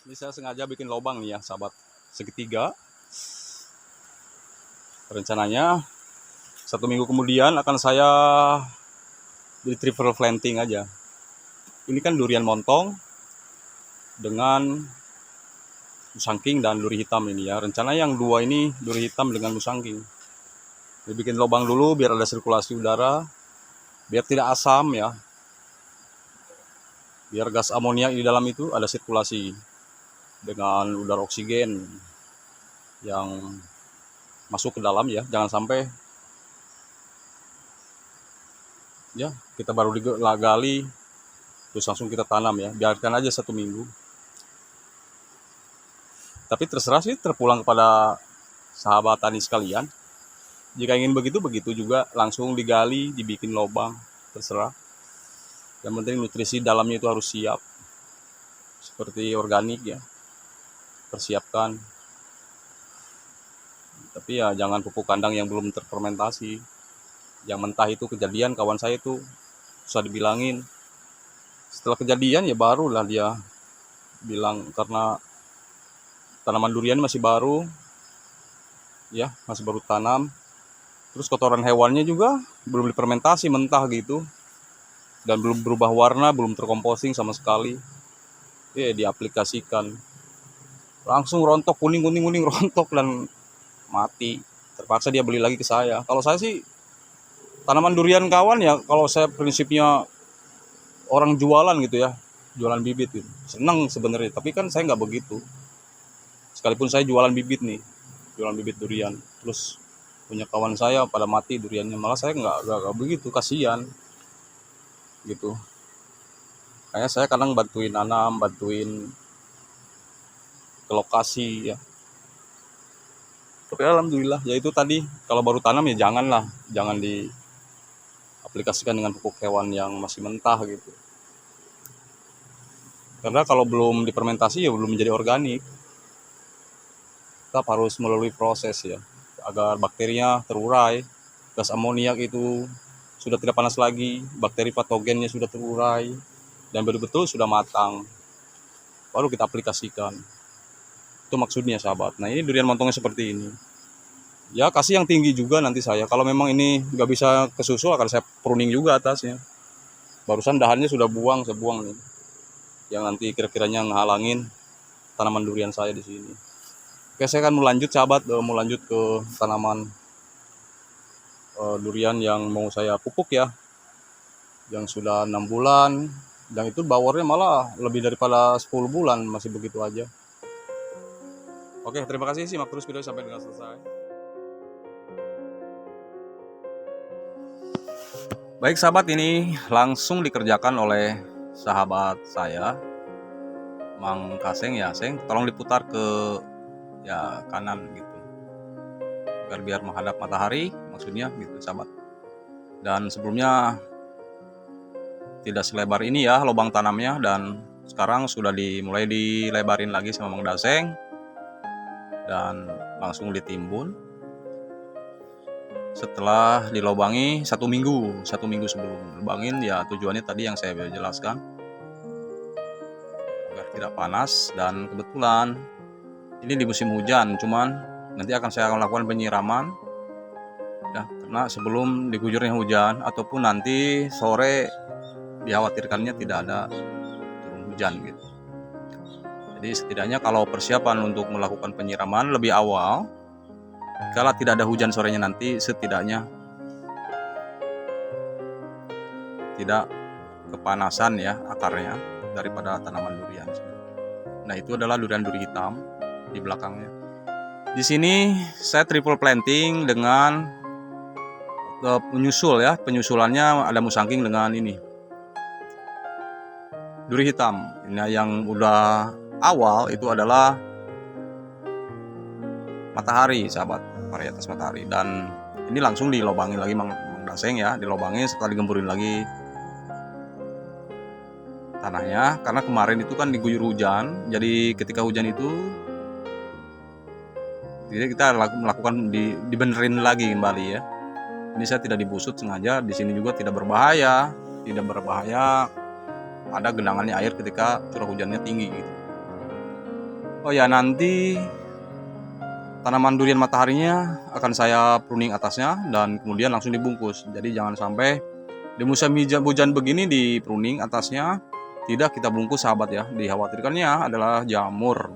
Ini saya sengaja bikin lubang nih ya, sahabat. Segitiga. Rencananya 1 minggu kemudian akan saya di triple planting aja. Ini kan durian montong dengan musangking dan duri hitam ini ya. Rencana yang dua ini duri hitam dengan musangking. Dibikin lubang dulu biar ada sirkulasi udara, biar tidak asam ya. Biar gas amoniak di dalam itu ada sirkulasi dengan udara oksigen yang masuk ke dalam ya. Jangan sampai ya kita baru digali terus langsung kita tanam ya. Biarkan aja 1 minggu. Tapi terserah sih, terpulang kepada sahabat tani sekalian. Jika ingin begitu, begitu juga langsung digali, dibikin lubang, terserah. Yang penting nutrisi dalamnya itu harus siap. Seperti organik ya, persiapkan. Tapi ya jangan pupuk kandang yang belum terfermentasi. Yang mentah itu kejadian kawan saya itu susah dibilangin. Setelah kejadian ya barulah dia bilang, karena tanaman durian masih baru ya, masih baru tanam. Terus kotoran hewannya juga belum difermentasi, mentah gitu, dan belum berubah warna, belum terkomposting sama sekali. Ya diaplikasikan langsung rontok, kuning rontok dan mati. Terpaksa dia beli lagi ke saya. Kalau saya sih tanaman durian kawan ya, kalau saya prinsipnya orang jualan gitu ya, jualan bibit gitu, senang sebenarnya. Tapi kan saya nggak begitu. Sekalipun saya jualan bibit nih, jualan bibit durian, terus punya kawan saya pada mati duriannya, malah saya nggak begitu, kasihan gitu. Kayak saya kadang bantuin nanam, bantuin ke lokasi ya. Tapi alhamdulillah ya itu tadi, kalau baru tanam ya jangan diaplikasikan dengan pupuk hewan yang masih mentah gitu. Karena kalau belum difermentasi ya belum menjadi organik. Tetap harus melalui proses ya, agar bakterinya terurai, gas amoniak itu sudah tidak panas lagi, bakteri patogennya sudah terurai, dan betul-betul sudah matang, baru kita aplikasikan. Itu maksudnya sahabat. Nah ini durian montongnya seperti ini. Ya kasih yang tinggi juga nanti saya. Kalau memang ini nggak bisa ke susu akan saya pruning juga atasnya. Barusan dahannya sudah saya buang nih. Yang nanti kira-kiranya ngehalangin tanaman durian saya di sini. Oke, saya akan melanjut sahabat, mau lanjut ke tanaman durian yang mau saya pupuk ya, yang sudah 6 bulan, dan itu bawornya malah lebih daripada 10 bulan, masih begitu aja. Oke, terima kasih, simak terus video sampai dengan selesai. Baik sahabat, ini langsung dikerjakan oleh sahabat saya, Mang Kaseng ya. Seng, tolong diputar ke ya kanan gitu, biar menghadap matahari maksudnya gitu sahabat. Dan sebelumnya tidak selebar ini ya lubang tanamnya, dan sekarang sudah mulai dilebarin lagi sama Mang Daseng dan langsung ditimbun setelah dilobangi 1 minggu sebelum lubangin ya. Tujuannya tadi yang saya jelaskan, agar tidak panas. Dan kebetulan ini di musim hujan, cuman nanti akan saya lakukan penyiraman ya, karena sebelum diguyurnya hujan ataupun nanti sore dikhawatirkannya tidak ada turun hujan gitu. Jadi setidaknya kalau persiapan untuk melakukan penyiraman lebih awal, kalau tidak ada hujan sorenya nanti, setidaknya tidak kepanasan ya akarnya daripada tanaman durian. Nah itu adalah durian duri hitam di belakangnya. Di sini saya triple planting dengan penyusul ya. Penyusulannya ada musangking dengan ini duri hitam. Ini yang udah awal itu adalah matahari sahabat, varietas matahari. Dan ini langsung dilobangin lagi Mang Daseng ya, dilobangin setelah digemburin lagi tanahnya, karena kemarin itu kan diguyur hujan. Jadi ketika hujan itu jadi kita melakukan dibenerin lagi kembali ya. Ini saya tidak dibusut sengaja. Di sini juga tidak berbahaya ada genangannya air ketika curah hujannya tinggi gitu. Oh ya, nanti tanaman durian mataharinya akan saya pruning atasnya dan kemudian langsung dibungkus. Jadi jangan sampai di musim hujan begini di pruning atasnya, tidak kita bungkus sahabat ya. Dikhawatirkannya adalah jamur.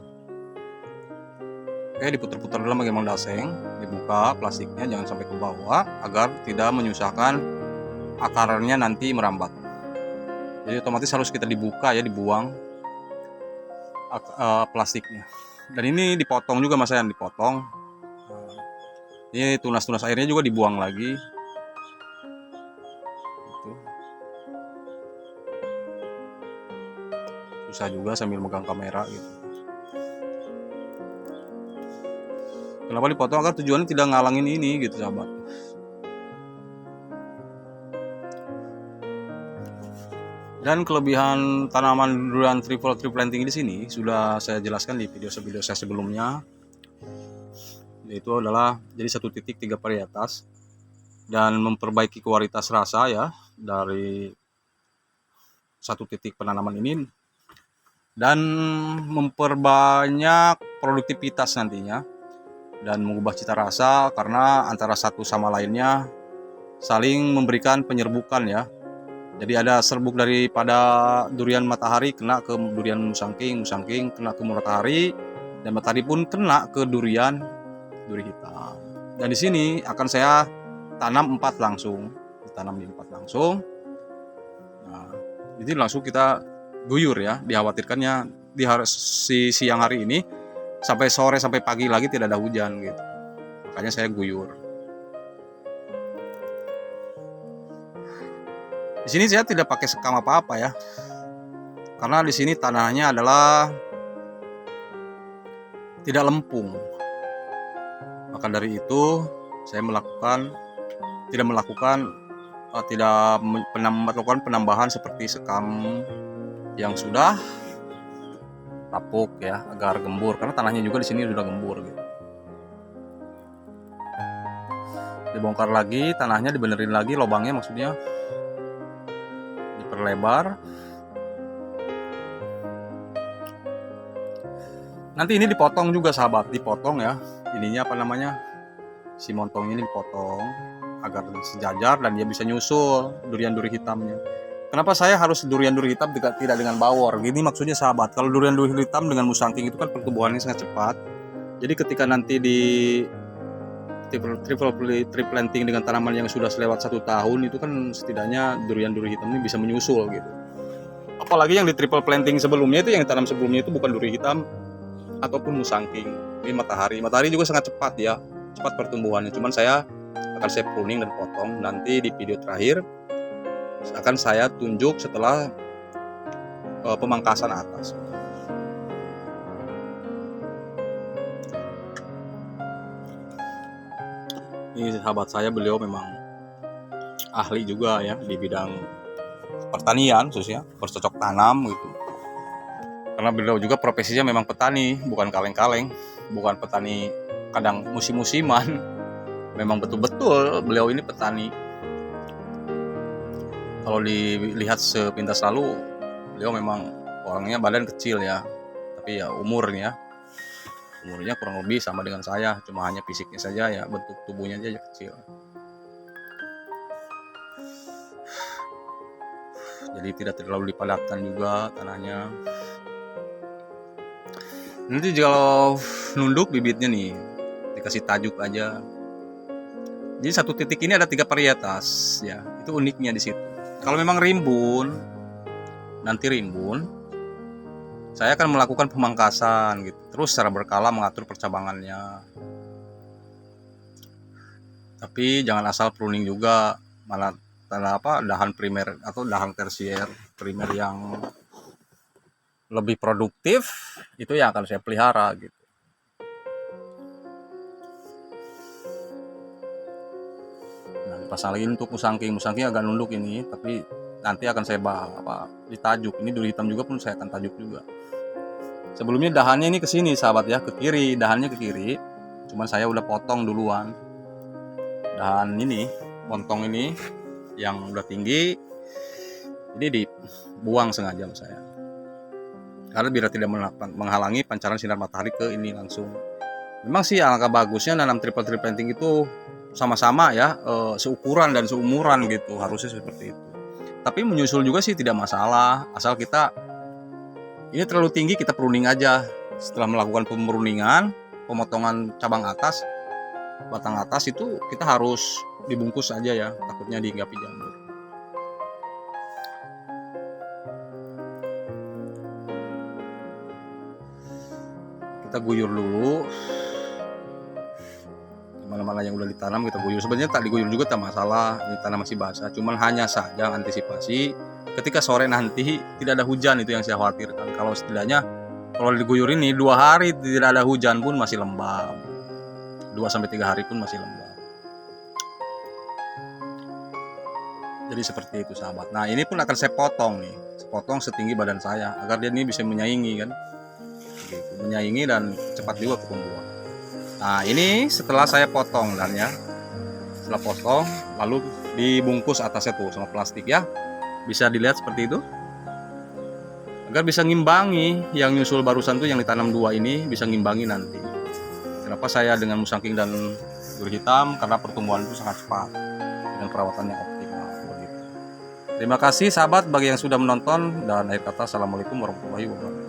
Oke, diputar-putar dalam bagaimana daseng, dibuka plastiknya jangan sampai ke bawah agar tidak menyusahkan akarnya nanti merambat. Jadi otomatis harus kita dibuka ya, dibuang plastiknya. Dan ini dipotong juga mas, saya dipotong. Ini tunas-tunas airnya juga dibuang lagi. Gitu. Susah juga sambil megang kamera gitu. Kenapa dipotong? Agar tujuannya tidak ngalangin ini gitu sahabat. Dan kelebihan tanaman durian triple tree planting di sini sudah saya jelaskan di video saya sebelumnya. Yaitu adalah jadi satu titik 3 varietas dan memperbaiki kualitas rasa ya dari satu titik penanaman ini dan memperbanyak produktivitas nantinya dan mengubah cita rasa karena antara satu sama lainnya saling memberikan penyerbukan ya. Jadi ada serbuk daripada durian matahari kena ke durian musangking, musangking kena ke matahari, dan matahari pun kena ke duri hitam. Dan di sini akan saya tanam 4 langsung, ditanam di 4 langsung. Nah, jadi langsung kita guyur ya, dikhawatirkannya di siang hari ini sampai sore sampai pagi lagi tidak ada hujan gitu. Makanya saya guyur. Di sini saya tidak pakai sekam apa-apa ya. Karena di sini tanahnya adalah tidak lempung. Maka dari itu saya tidak melakukan penambahan seperti sekam yang sudah tapuk ya, agar gembur karena tanahnya juga di sini sudah gembur gitu. Dibongkar lagi tanahnya, dibenerin lagi lubangnya, maksudnya diperlebar. Nanti ini dipotong juga sahabat, dipotong ya. Ininya apa namanya? Si montong ini dipotong agar sejajar dan dia bisa nyusul durian-duri hitamnya. Kenapa saya harus durian-duri hitam tidak dengan bawor? Gini maksudnya sahabat, kalau durian-duri hitam dengan musangking itu kan pertumbuhannya sangat cepat. Jadi ketika nanti di triple tree planting dengan tanaman yang sudah selewat 1 tahun itu kan setidaknya durian-duri hitam ini bisa menyusul gitu. Apalagi yang di triple planting sebelumnya itu, yang ditanam sebelumnya itu bukan duri hitam ataupun musangking. Ini matahari juga sangat cepat ya, cepat pertumbuhannya. Cuman saya pruning dan potong. Nanti di video terakhir akan saya tunjuk setelah pemangkasan atas. Ini sahabat saya, beliau memang ahli juga ya di bidang pertanian, khususnya bercocok tanam gitu. Karena beliau juga profesinya memang petani, bukan kaleng-kaleng, bukan petani kadang musim-musiman. Memang betul-betul beliau ini petani. Kalau dilihat sepintas lalu, beliau memang orangnya badan kecil ya, tapi ya umurnya kurang lebih sama dengan saya, cuma hanya fisiknya saja ya, bentuk tubuhnya aja kecil. Jadi tidak terlalu dipadatkan juga tanahnya. Nanti kalau nunduk bibitnya nih dikasih tajuk aja. Jadi satu titik ini ada 3 varietas ya, itu uniknya di situ. Kalau memang nanti rimbun, saya akan melakukan pemangkasan gitu, terus secara berkala mengatur percabangannya. Tapi jangan asal pruning juga, malah dahan primer atau dahan tersier. Primer yang lebih produktif itu yang akan saya pelihara gitu. Nah, dipasang lagi untuk musangking agak nunduk ini, tapi nanti akan saya ditajuk. Ini duri hitam juga pun saya akan tajuk juga. Sebelumnya dahannya ini ke sini sahabat ya, ke kiri, dahannya ke kiri. Cuman saya udah potong duluan. Dahan ini, montong ini yang udah tinggi, ini dibuang sengaja sama saya. karena biar tidak menghalangi pancaran sinar matahari ke ini langsung. Memang sih alangkah bagusnya nanam triple tree planting itu sama-sama ya, seukuran dan seumuran gitu, harusnya seperti itu. Tapi menyusul juga sih tidak masalah, asal kita ini terlalu tinggi kita pruning aja. Setelah melakukan pemruningan, pemotongan cabang atas, batang atas itu kita harus dibungkus aja ya, takutnya dihinggapi jamur. Kita guyur dulu. Mana-mana yang udah ditanam kita guyur. Sebenarnya tak diguyur juga tak masalah, ini tanah masih basah. Cuman hanya saja antisipasi ketika sore nanti tidak ada hujan, itu yang saya khawatirkan. Kalau setidaknya kalau diguyur ini 2 hari tidak ada hujan pun masih lembab. 2-3 hari pun masih lembab. Jadi seperti itu sahabat. Nah ini pun akan saya potong nih, potong setinggi badan saya agar dia ini bisa menyaingi kan, gitu. Menyaingi dan cepat juga pertumbuhan. Nah ini setelah saya potong dan ya, setelah potong lalu dibungkus atasnya tuh sama plastik ya, bisa dilihat seperti itu agar bisa ngimbangi yang nyusul barusan tuh yang ditanam 2 ini, bisa ngimbangi nanti. Kenapa saya dengan musangking dan telur hitam? Karena pertumbuhan itu sangat cepat dengan perawatan yang optimal begitu. Terima kasih sahabat bagi yang sudah menonton, dan akhir kata assalamualaikum warahmatullahi wabarakatuh.